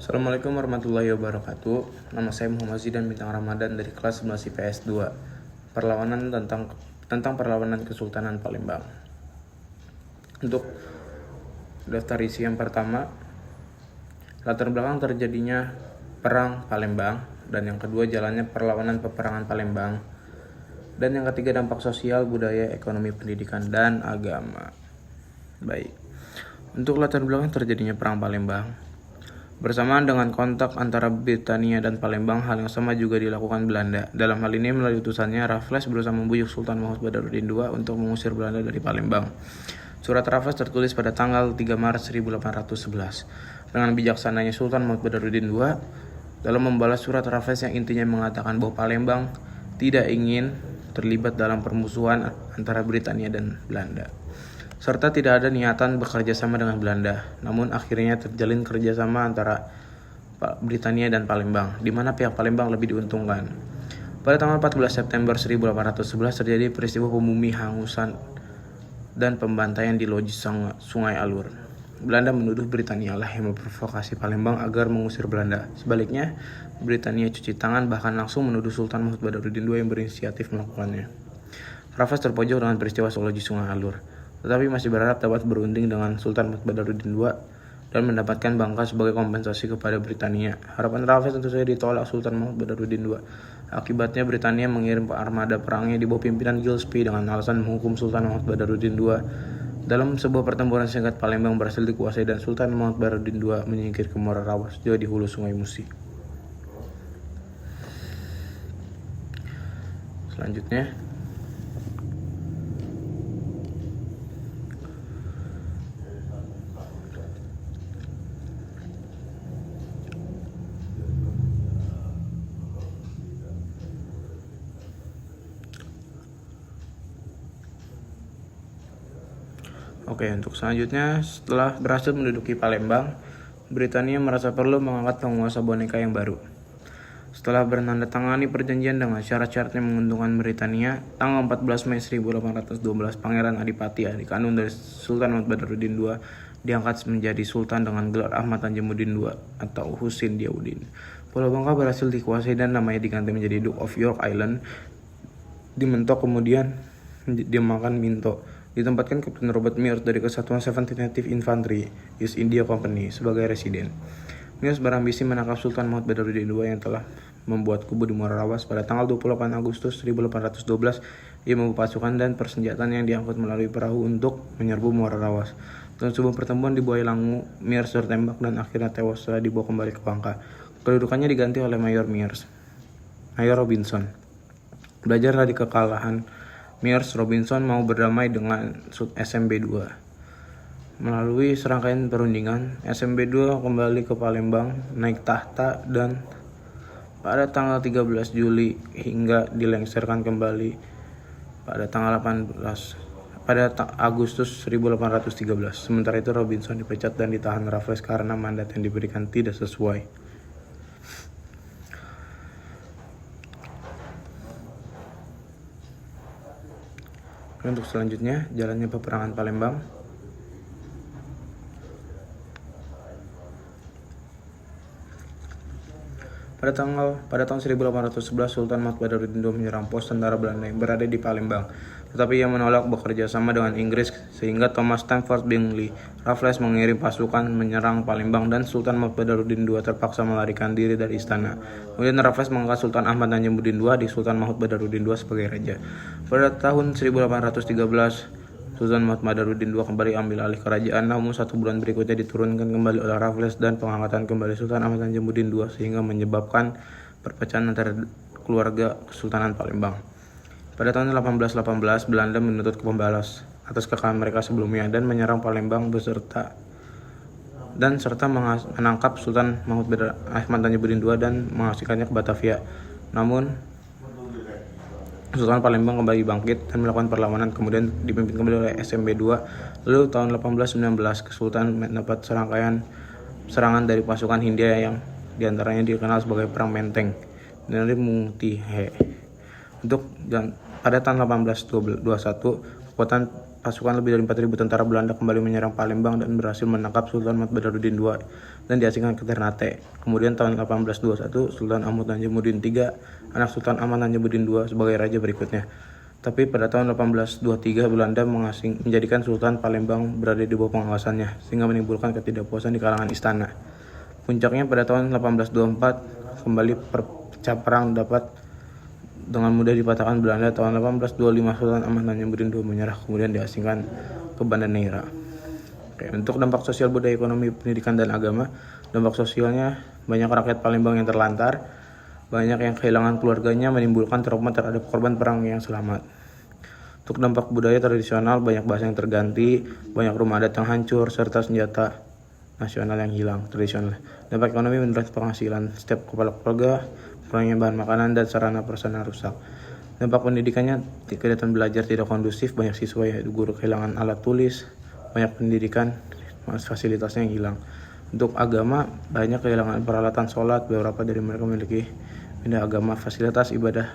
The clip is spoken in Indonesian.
Assalamualaikum warahmatullahi wabarakatuh. Nama saya Muhammad Zidan Bintang Ramadan dari kelas 11 IPS 2. Perlawanan tentang perlawanan Kesultanan Palembang. Untuk daftar isi yang pertama, latar belakang terjadinya Perang Palembang, dan yang kedua jalannya perlawanan peperangan Palembang, dan yang ketiga dampak sosial, budaya, ekonomi, pendidikan, dan agama. Baik, untuk latar belakang terjadinya Perang Palembang, bersamaan dengan kontak antara Britania dan Palembang, hal yang sama juga dilakukan Belanda. Dalam hal ini, melalui utusannya, Raffles berusaha membujuk Sultan Mahmud Badarudin II untuk mengusir Belanda dari Palembang. Surat Raffles tertulis pada tanggal 3 Maret 1811. Dengan bijaksananya Sultan Mahmud Badarudin II dalam membalas surat Raffles yang intinya mengatakan bahwa Palembang tidak ingin terlibat dalam permusuhan antara Britania dan Belanda, serta tidak ada niatan bekerja sama dengan Belanda. Namun akhirnya terjalin kerjasama antara Britania dan Palembang, di mana pihak Palembang lebih diuntungkan. Pada tanggal 14 September 1811 terjadi peristiwa pembumi hangusan dan pembantaian di loji Sungai Alur. Belanda menuduh Britania lah yang memprovokasi Palembang agar mengusir Belanda. Sebaliknya, Britania cuci tangan, bahkan langsung menuduh Sultan Mahmud Badarudin II yang berinisiatif melakukannya. Raffles terpojok dengan peristiwa loji Sungai Alur, tetapi masih berharap dapat berunding dengan Sultan Mahmud Badarudin II dan mendapatkan Bangka sebagai kompensasi kepada Britania. Harapan Raffles tentu saja ditolak Sultan Mahmud Badarudin II. Akibatnya Britania mengirim armada perangnya di bawah pimpinan Gillespie dengan alasan menghukum Sultan Mahmud Badarudin II. Dalam sebuah pertempuran singkat, Palembang berhasil dikuasai dan Sultan Mahmud Badarudin II menyingkir ke Muara Rawas juga di hulu Sungai Musi. Selanjutnya, untuk selanjutnya, setelah berhasil menduduki Palembang, Britania merasa perlu mengangkat penguasa boneka yang baru. Setelah bertandatangani perjanjian dengan syarat-syarat yang menguntungkan Britania, tanggal 14 Mei 1812, Pangeran Adipati, adik kandung dari Sultan Mahmud Badarudin II, diangkat menjadi Sultan dengan gelar Ahmad Tanjamuddin II atau Husin Diyaudin. Pulau Bangka berhasil dikuasai dan namanya diganti menjadi Duke of York Island. Dimentok kemudian dinamakan Minto. Ditempatkan Kapten Robert Mears dari Kesatuan 17th Native Infantry East India Company sebagai residen. Mears berambisi menangkap Sultan Mahmud Badarudin II yang telah membuat kubu di Muara Rawas. Pada tanggal 28 Agustus 1812, ia membawa pasukan dan persenjataan yang diangkut melalui perahu untuk menyerbu Muara Rawas. Dalam sebuah pertemuan di Buai Langu, Mears tertembak dan akhirnya tewas setelah dibawa kembali ke Bangka. Kedudukannya diganti oleh Mayor Robinson. Belajar dari kekalahan Mears, Robinson mau berdamai dengan SMB II. Melalui serangkaian perundingan, SMB II kembali ke Palembang, naik tahta, dan pada tanggal 13 Juli hingga dilengsarkan kembali pada tanggal Agustus 1813. Sementara itu Robinson dipecat dan ditahan Raffles karena mandat yang diberikan tidak sesuai. Untuk selanjutnya, jalannya peperangan Palembang. Pada tahun 1811, Sultan Mahmud Badarudin II menyerang pos tentara Belanda yang berada di Palembang, tetapi ia menolak bekerja sama dengan Inggris, sehingga Thomas Stamford Bingley Raffles mengirim pasukan menyerang Palembang dan Sultan Mahmud Badarudin II terpaksa melarikan diri dari istana. Kemudian Raffles mengangkat Sultan Ahmad Tanjamuddin II di Sultan Mahmud Badarudin II sebagai raja. Pada tahun 1813, Sultan Mahmud Badarudin II kembali ambil alih kerajaan, namun 1 bulan berikutnya diturunkan kembali oleh Raffles dan pengangkatan kembali Sultan Ahmad Tanjamuddin II sehingga menyebabkan perpecahan antara keluarga Kesultanan Palembang. Pada tahun 1818, Belanda menuntut pembalas atas kekalahan mereka sebelumnya dan menyerang Palembang serta menangkap Sultan Ahmad Tanjamuddin II dan mengasingkannya ke Batavia. Namun Sultan Palembang kembali bangkit dan melakukan perlawanan, kemudian dipimpin kembali oleh SMB II. Lalu tahun 1819, Kesultanan mendapat serangan dari pasukan Hindia yang diantaranya dikenal sebagai Perang Menteng dari Mungtihe. Pada tahun 1821, kekuatan pasukan lebih dari 4.000 tentara Belanda kembali menyerang Palembang dan berhasil menangkap Sultan Ahmad Badarudin II dan diasingkan ke Ternate. Kemudian tahun 1821, Sultan Ahmad Najamuddin III, anak Sultan Ahmad Najamuddin II sebagai raja berikutnya. Tapi pada tahun 1823, Belanda menjadikan Sultan Palembang berada di bawah pengawasannya, sehingga menimbulkan ketidakpuasan di kalangan istana. Puncaknya pada tahun 1824, kembali pecah perang dapat dengan mudah dipatahkan Belanda. Tahun 1825, Sultan Ahmad Najamuddin II menyerah, kemudian diasingkan ke Banda Neira. Untuk dampak sosial, budaya, ekonomi, pendidikan, dan agama. Dampak sosialnya, banyak rakyat Palembang yang terlantar, banyak yang kehilangan keluarganya, menimbulkan trauma terhadap korban perang yang selamat. Untuk dampak budaya tradisional, banyak bahasa yang terganti, banyak rumah adat yang hancur, serta senjata nasional yang hilang tradisional. Dampak ekonomi, menurut penghasilan setiap kepala keluarga, kurangnya bahan makanan dan sarana prasarana rusak. Dampak pendidikannya, kegiatan belajar tidak kondusif, banyak siswa ya guru kehilangan alat tulis, banyak pendidikan fasilitasnya yang hilang. Untuk agama, banyak kehilangan peralatan sholat, beberapa dari mereka memiliki pindah agama, fasilitas ibadah